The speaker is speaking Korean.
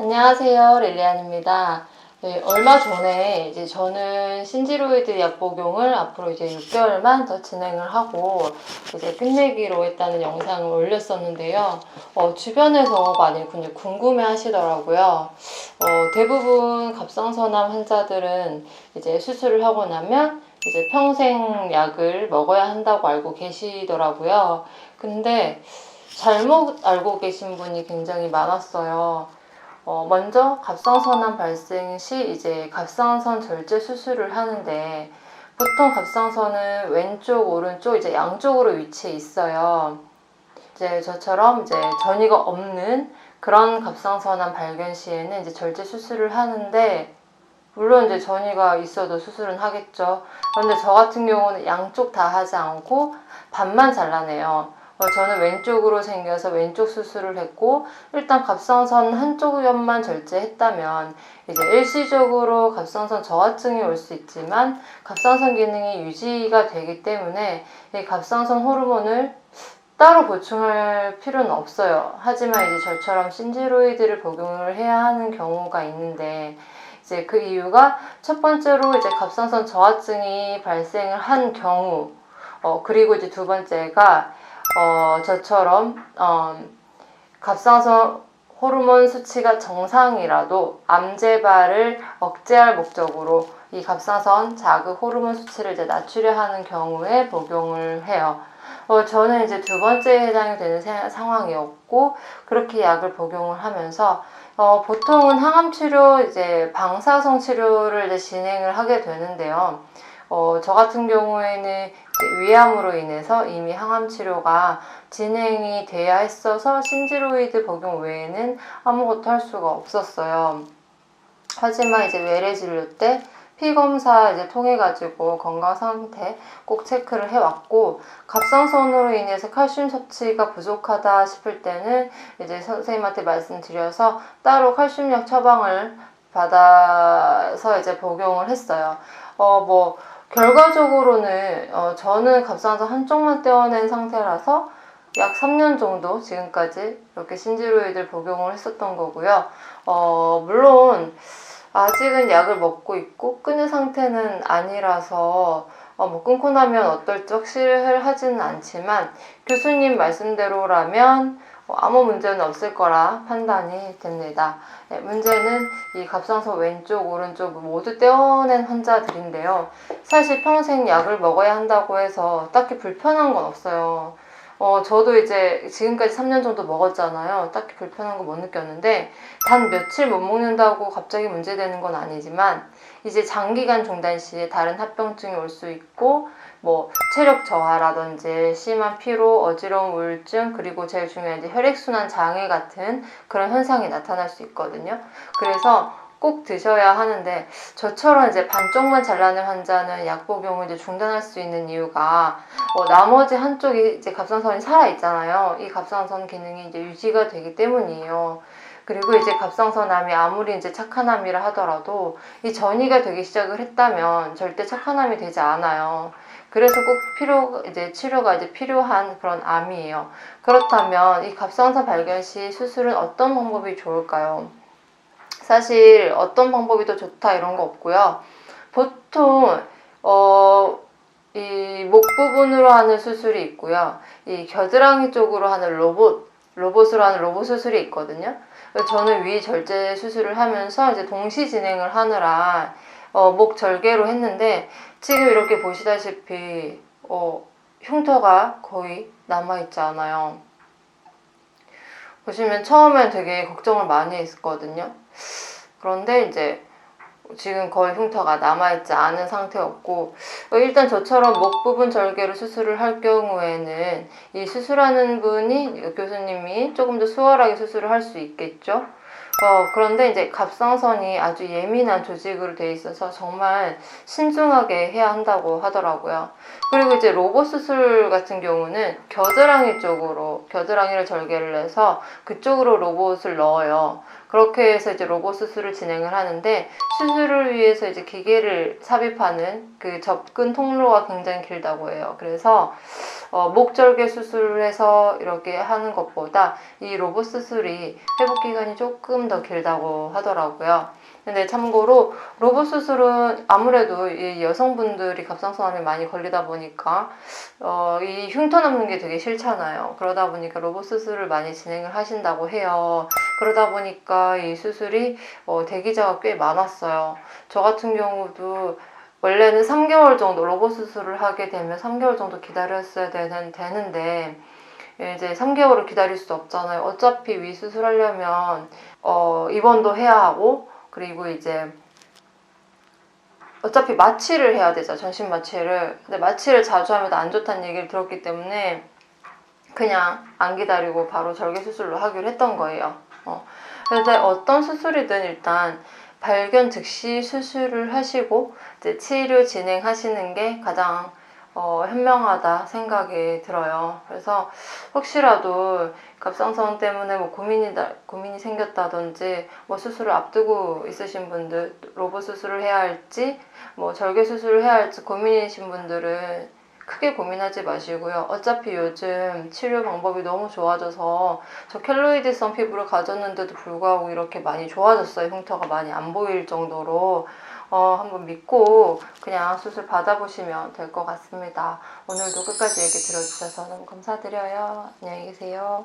안녕하세요, 릴리안입니다. 네, 얼마 전에 이제 저는 신지로이드 약 복용을 앞으로 이제 6개월만 더 진행을 하고 이제 끝내기로 했다는 영상을 올렸었는데요. 주변에서 많이 궁금해 하시더라고요. 대부분 갑상선암 환자들은 이제 수술을 하고 나면 이제 평생 약을 먹어야 한다고 알고 계시더라고요. 근데 잘못 알고 계신 분이 굉장히 많았어요. 먼저 갑상선암 발생 시 이제 갑상선 절제 수술을 하는데 보통 갑상선은 왼쪽, 오른쪽 이제 양쪽으로 위치해 있어요. 이제 저처럼 이제 전이가 없는 그런 갑상선암 발견 시에는 이제 절제 수술을 하는데 물론 이제 전이가 있어도 수술은 하겠죠. 그런데 저 같은 경우는 양쪽 다 하지 않고 반만 잘라내요. 저는 왼쪽으로 생겨서 왼쪽 수술을 했고 일단 갑상선 한쪽 옆만 절제했다면 이제 일시적으로 갑상선 저하증이 올 수 있지만 갑상선 기능이 유지가 되기 때문에 이 갑상선 호르몬을 따로 보충할 필요는 없어요. 하지만 이제 저처럼 신지로이드를 복용을 해야 하는 경우가 있는데 이제 그 이유가 첫 번째로 이제 갑상선 저하증이 발생을 한 경우, 그리고 이제 두 번째가 저처럼 갑상선 호르몬 수치가 정상이라도 암재발을 억제할 목적으로 이 갑상선 자극 호르몬 수치를 이제 낮추려 하는 경우에 복용을 해요. 저는 이제 두 번째에 해당이 되는 상황이었고 그렇게 약을 복용을 하면서 보통은 항암 치료 이제 방사성 치료를 이제 진행을 하게 되는데요. 저 같은 경우에는 위암으로 인해서 이미 항암 치료가 진행이 돼야 했어서 신지로이드 복용 외에는 아무것도 할 수가 없었어요. 하지만 이제 외래 진료 때 피 검사 이제 통해 가지고 건강 상태 꼭 체크를 해왔고 갑상선으로 인해서 칼슘 섭취가 부족하다 싶을 때는 이제 선생님한테 말씀드려서 따로 칼슘약 처방을 받아서 이제 복용을 했어요. 결과적으로는 저는 갑상선 한쪽만 떼어낸 상태라서 약 3년 정도 지금까지 이렇게 신지로이드를 복용을 했었던 거고요. 물론 아직은 약을 먹고 있고 끊은 상태는 아니라서 끊고 나면 어떨지 확실하지는 않지만 교수님 말씀대로라면 아무 문제는 없을 거라 판단이 됩니다. 네, 문제는 이 갑상선 왼쪽, 오른쪽 모두 떼어낸 환자들인데요. 사실 평생 약을 먹어야 한다고 해서 딱히 불편한 건 없어요. 저도 이제 지금까지 3년 정도 먹었잖아요. 딱히 불편한 거 못 느꼈는데 단 며칠 못 먹는다고 갑자기 문제되는 건 아니지만 이제 장기간 중단 시에 다른 합병증이 올 수 있고 체력 저하라든지 심한 피로, 어지러움, 우울증 그리고 제일 중요한 이제 혈액순환 장애 같은 그런 현상이 나타날 수 있거든요. 그래서 꼭 드셔야 하는데 저처럼 이제 반쪽만 잘라낸 환자는 약 복용을 이제 중단할 수 있는 이유가 나머지 한쪽이 이제 갑상선이 살아 있잖아요. 이 갑상선 기능이 이제 유지가 되기 때문이에요. 그리고 이제 갑상선암이 아무리 이제 착한 암이라 하더라도 이 전이가 되기 시작을 했다면 절대 착한 암이 되지 않아요. 그래서 꼭 치료가 이제 필요한 그런 암이에요. 그렇다면 이 갑상선 발견 시 수술은 어떤 방법이 좋을까요? 사실 어떤 방법이 더 좋다 이런 거 없고요. 보통 이 목 부분으로 하는 수술이 있고요. 이 겨드랑이 쪽으로 하는 로봇으로 하는 로봇 수술이 있거든요. 저는 위 절제 수술을 하면서 이제 동시 진행을 하느라 목 절개로 했는데 지금 이렇게 보시다시피 흉터가 거의 남아있지 않아요. 보시면 처음엔 되게 걱정을 많이 했거든요. 그런데 이제 지금 거의 흉터가 남아있지 않은 상태였고 일단 저처럼 목 부분 절개로 수술을 할 경우에는 이 수술하는 분이 교수님이 조금 더 수월하게 수술을 할 수 있겠죠. 그런데 이제 갑상선이 아주 예민한 조직으로 돼 있어서 정말 신중하게 해야 한다고 하더라고요. 그리고 이제 로봇 수술 같은 경우는 겨드랑이를 절개를 해서 그쪽으로 로봇을 넣어요. 그렇게 해서 이제 로봇 수술을 진행을 하는데, 수술을 위해서 이제 기계를 삽입하는 그 접근 통로가 굉장히 길다고 해요. 그래서 목절개 수술을 해서 이렇게 하는 것보다 이 로봇 수술이 회복 기간이 조금 더 길다고 하더라고요. 근데 참고로 로봇 수술은 아무래도 이 여성분들이 갑상선암에 많이 걸리다 보니까 이 흉터 남는 게 되게 싫잖아요. 그러다 보니까 로봇 수술을 많이 진행을 하신다고 해요. 그러다 보니까 이 수술이 대기자가 꽤 많았어요. 저 같은 경우도 원래는 3개월 정도 로봇 수술을 하게 되면 3개월 정도 기다렸어야 되는데, 이제 3개월을 기다릴 수 없잖아요. 어차피 위 수술하려면 입원도 해야 하고, 그리고 이제 어차피 마취를 해야 되죠. 전신 마취를. 근데 마취를 자주 하면 안 좋다는 얘기를 들었기 때문에 그냥 안 기다리고 바로 절개 수술로 하기로 했던 거예요. 그래서 어떤 수술이든 일단 발견 즉시 수술을 하시고 이제 치료 진행하시는 게 가장 현명하다 생각이 들어요. 그래서 혹시라도 갑상선 때문에 뭐 고민이 생겼다든지, 뭐 수술을 앞두고 있으신 분들, 로봇 수술을 해야 할지, 뭐 절개 수술을 해야 할지 고민이신 분들은 크게 고민하지 마시고요. 어차피 요즘 치료 방법이 너무 좋아져서, 저 켈로이드성 피부를 가졌는데도 불구하고 이렇게 많이 좋아졌어요. 흉터가 많이 안 보일 정도로. 한번 믿고 그냥 수술 받아보시면 될 것 같습니다. 오늘도 끝까지 얘기 들어주셔서 너무 감사드려요. 안녕히 계세요.